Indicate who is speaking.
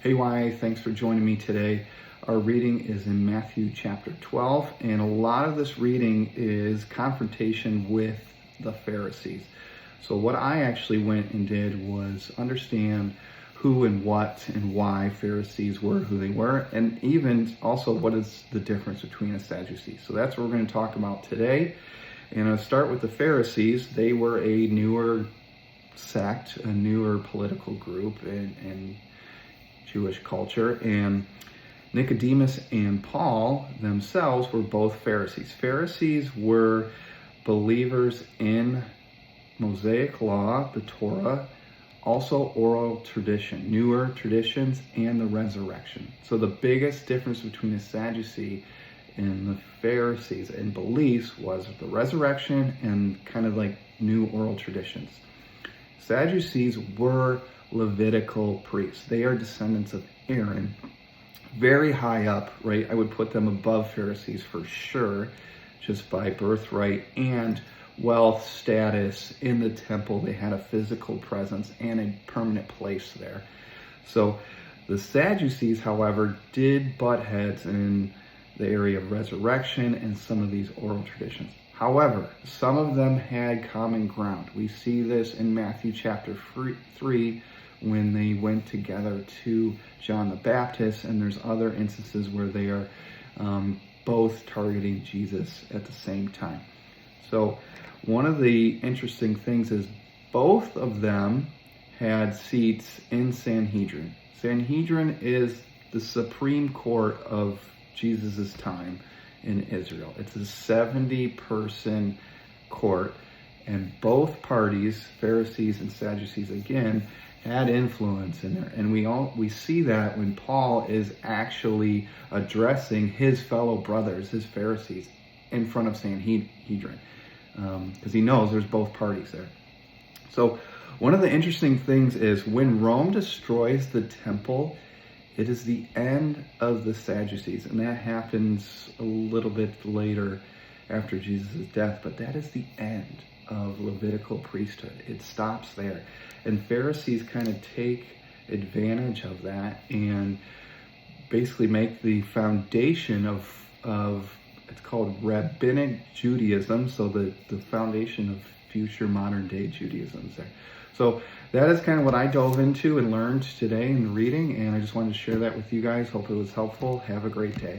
Speaker 1: Hey, Y, thanks for joining me today. Our reading is in Matthew chapter 12, and a lot of this reading is confrontation with the Pharisees. So what I actually went and did was understand who and what and why Pharisees were who they were, and even also what is the difference between a Sadducee. So that's what we're going to talk about today. And I'll start with the Pharisees. They were a newer sect, a newer political group in Jewish culture, and Nicodemus and Paul themselves were both Pharisees. Pharisees were believers in Mosaic law, the Torah, also oral tradition, newer traditions, and the resurrection. So the biggest difference between a Sadducee and the Pharisees in beliefs was the resurrection and kind of like new oral traditions. Sadducees were Levitical priests. They are descendants of Aaron, very high up, right? I would put them above Pharisees for sure, just by birthright and wealth status in the temple. They had a physical presence and a permanent place there. So the Sadducees, however, did butt heads in the area of resurrection and some of these oral traditions. However, some of them had common ground. We see this in Matthew chapter 3 when they went together to John the Baptist, and there's other instances where they are both targeting Jesus at the same time. So one of the interesting things is both of them had seats in Sanhedrin. Sanhedrin is the supreme court of Jesus' time in Israel. It's a 70-person court, and both parties, Pharisees and Sadducees, again, had influence in there. And we see that when Paul is actually addressing his fellow brothers, his Pharisees, in front of Sanhedrin, because he knows there's both parties there. So one of the interesting things is when Rome destroys the temple, it is the end of the Sadducees, and that happens a little bit later after Jesus' death, but that is the end of Levitical priesthood. It stops there. And Pharisees kind of take advantage of that and basically make the foundation of it's called Rabbinic Judaism, so the foundation of future modern day Judaism is there. So that is kind of what I dove into and learned today in the reading, and I just wanted to share that with you guys. Hope it was helpful. Have a great day.